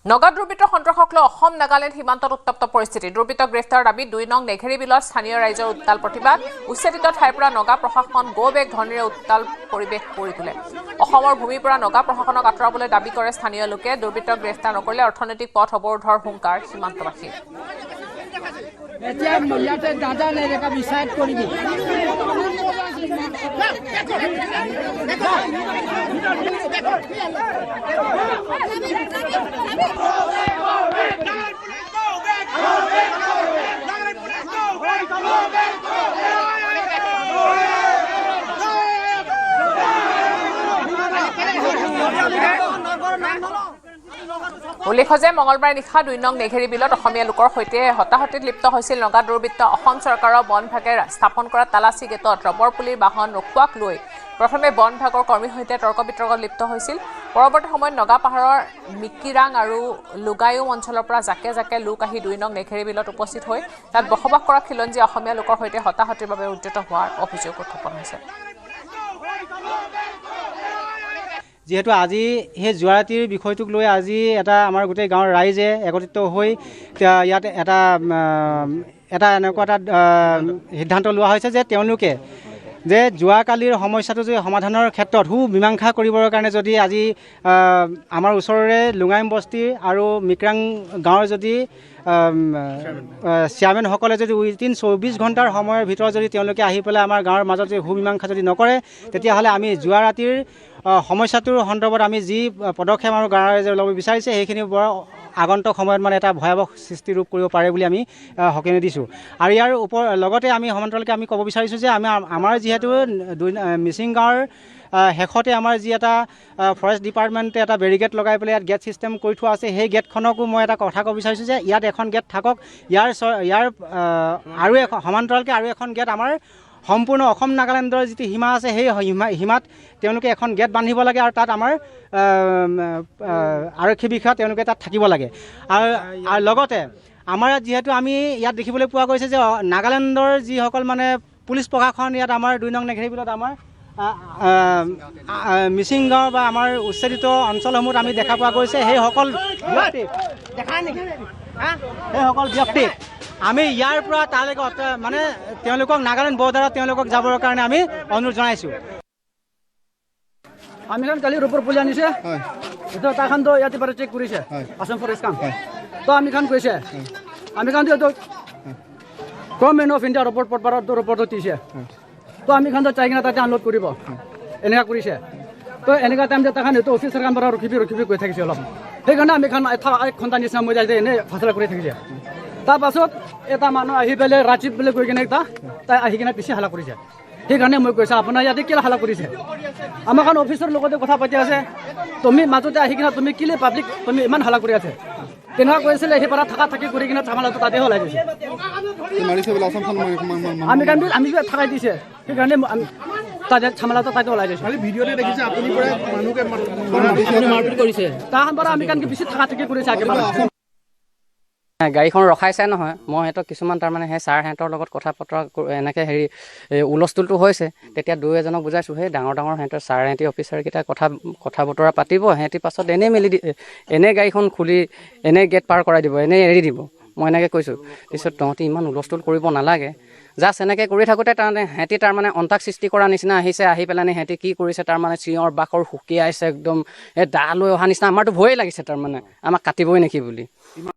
নগা দুৰ্বৃত্ত সন্ত্ৰাসক লৈ অসম নাগালেণ্ড সীমান্তত উত্তপ্ত পৰিস্থিতি দুৰ্বৃত্ত গ্ৰেপ্তাৰ দাবী ২ নং নেঘেৰী বিলত স্থানীয় ৰাইজৰ উত্তাল প্ৰতিবাদ উচ্ছেদিত ঠাইৰ পৰা নগা প্ৰশাসন গো বেক ধ্বনিৰে উত্তাল পৰিৱেশ কৰি তোলে অসমৰ ভূমিৰ পৰা নগা প্ৰশাসনক আঁতৰাবলৈ দাবী কৰে স্থানীয় লোকে দুৰ্বৃত্তক গ্ৰেপ্তাৰ নকৰিলে অৰ্থনৈতিক পথ অৱৰোধৰ হুংকাৰ সীমান্তবাসীৰ এতিয়া মহিলাতে দাদা নেৰেকা বিচাৰ কৰিবি উল্লেখ্য যে মঙলবাৰে নিশা ২ নং নেঘেৰী বিলত অসমীয়া লোকৰ সৈতে হতাহতিত লিপ্ত হৈছিল নগা দুৰ্বৃত্ত অসম চৰকাৰৰ বন বিভাগে স্থাপন কৰা তালাচী গেটত ৰবৰ পুলিৰ বাহন ৰখুৱাক লৈ প্ৰথমে বন বিভাগৰ কৰ্মীৰ সৈতে তৰ্ক বিতৰ্কত লিপ্ত হৈছিল পৰৱৰ্তী সময়ত নগা পাহাৰৰ মিকিৰাং আৰু লুগায়ুম অঞ্চলৰ পৰা জাকে জাকে লোক আহি ২ নং নেঘেৰী বিলত উপস্থিত হৈ তাত বসবাস কৰা খিলঞ্জী অসমীয়া লোকৰ সৈতে হতাহতিৰ বাবে উদ্যত হোৱাৰ অভিযোগ উত্থাপন হৈছে যেহেতু আজি সেই যোৱা ৰাতিৰ বিষয়টোক লৈ আজি এটা আমাৰ গোটেই গাঁৱৰ ৰাইজে একত্ৰিত হৈ ইয়াত এটা এনেকুৱা এটা সিদ্ধান্ত লোৱা হৈছে যে তেওঁলোকে যে যোৱাকালিৰ সমস্যাটো যদি সমাধানৰ ক্ষেত্ৰত মীমাংসা কৰিবৰ কাৰণে যদি আজি আমাৰ ওচৰৰে লুঙাইম বস্তি আৰু মিকিৰাং গাঁৱৰ যদি চেয়াৰমেনসকলে যদি উইদিন ২৪ ঘণ্টাৰ সময়ৰ ভিতৰত যদি তেওঁলোকে আহি পেলাই আমাৰ গাঁৱৰ মাজত যদি মীমাংসা যদি নকৰে তেতিয়াহ'লে আমি যোৱা ৰাতিৰ সমস্যাটোৰ সন্দৰ্ভত আমি যি পদক্ষেপ আমাৰ গাঁৱৰ ৰাইজে ল'ব বিচাৰিছে সেইখিনি বৰ আগন্তুক সময়ত মানে এটা ভয়াৱহ সৃষ্টি ৰূপ কৰিব পাৰে বুলি আমি সকিয়ানি দিছোঁ আৰু ইয়াৰ লগতে আমি সমান্তৰালকৈ আমি ক'ব বিচাৰিছোঁ যে আমাৰ যিহেতু মিচিং গাঁৱৰ শেষতে আমাৰ যি এটা ফৰেষ্ট ডিপাৰ্টমেণ্টে এটা বেৰিকেড লগাই পেলাই ইয়াত গেট ছিষ্টেম কৰি থোৱা আছে সেই গেটখনকো মই এটা কথা ক'ব বিচাৰিছোঁ যে ইয়াত এখন গেট থাকক ইয়াৰ আৰু সমান্তৰালকৈ আৰু এখন গেট আমাৰ সম্পূৰ্ণ অসম নাগালেণ্ডৰ যিটো সীমা আছে সেই সীমাত তেওঁলোকে এখন গেট বান্ধিব লাগে আৰু তাত আমাৰ আৰক্ষী বিষয়া তেওঁলোকে তাত থাকিব লাগে আৰু লগতে আমাৰ ইয়াত যিহেতু আমি ইয়াত দেখিবলৈ পোৱা গৈছে যে নাগালেণ্ডৰ যিসকল মানে পুলিচ প্ৰশাসন ইয়াত আমাৰ ২ নং নেঘেৰী বিলত আমাৰ মিচিং গাঁও বা আমাৰ উচ্ছেদিত অঞ্চলসমূহত আমি দেখা পোৱা গৈছে সেইসকল ব্যক্তিক আমি ইয়াৰ পৰা তালৈকে মানে তেওঁলোকক নাগালেণ্ড বৰ্ডাৰত তেওঁলোকক যাবৰ কাৰণে আমি অনুৰোধ জনাইছোঁ আমি কালি ৰূপৰ পুলি আনিছে তাৰখানতো ইয়াতে পৰা চেক কৰিছে আসাম ফৰেষ্ট কাম তো আমি খান কৈছে আমি খান গভৰ্ণমেণ্ট অফ ইণ্ডিয়া ৰিপৰ্টত দিছে তো আমি খান চাই কিনে তাতে আনলোড কৰিব এনেকুৱা কৰিছে তো এনেকুৱা টাইম যে তাখান সেইটো অফিচাৰ কাম পৰা ৰখিবি গৈ থাকিছে অলপ সেইকাৰণে আমি খান ১ ঘণ্টা নিচিনা মই যাই এনেই ফাচলা কৰি থাকিছে তাৰপাছত এটা মানুহ আহি পেলাই ৰাজীৱ বুলি কৈ কিনে তাই আহি কিনে পিছে হালা কৰিছে সেইকাৰণে মই কৈছোঁ আপোনাৰ ইয়াতে কেলৈ হালা কৰিছে আমাৰ কাৰণ অফিচৰ লগতে কথা পাতি আছে তুমি মাজতে আহি কিনে তুমি কেলৈ পাব্লিক তুমি ইমান হালা কৰি আছে তেনেকুৱা কৈছিলে সেই পৰা থাকি কৰি কিনে ঝামেলাটো তাতে হলাই গৈছে আমি থাকাই দিছে সেইকাৰণে তাতে ঝামেলাটো তাতে ওলাই গৈছে ভিডিঅ'তে দেখিছে আপুনি মাৰপিট কৰিছে তাহান পৰা আমি কাৰণ বেছি থাকি কৰিছে একেবাৰে গাড়ীখন ৰখাইছে নহয় মই সিহঁতক কিছুমান তাৰমানে সেই ছাৰহঁতৰ লগত কথা বতৰা এনেকৈ উলস্থুলটো হৈছে তেতিয়া ২-এজনক বুজাইছোঁ সেই ডাঙৰ সিহঁতৰ ছাৰহঁতি অফিচাৰকেইটা কথা বতৰা পাতিব সিহঁতি পাছত এনেই এনেই গাড়ীখন খুলি এনেই গেট পাৰ কৰাই দিব এনেই এৰি দিব মই এনেকৈ কৈছোঁ পিছত তহঁতি ইমান উলস্থুল কৰিব নালাগে জাষ্ট এনেকৈ কৰি থাকোঁতে তাৰমানে সিহঁতি তাৰমানে অন্তাক সৃষ্টি কৰা নিচিনা আহি পেলাই সিহঁতি কি কৰিছে তাৰমানে চিঞৰ বাখৰ সুকিয়াইছে একদম এই দা লৈ অহা নিচিনা আমাৰতো ভয়ে লাগিছে তাৰমানে আমাক কাটিবই নেকি বুলি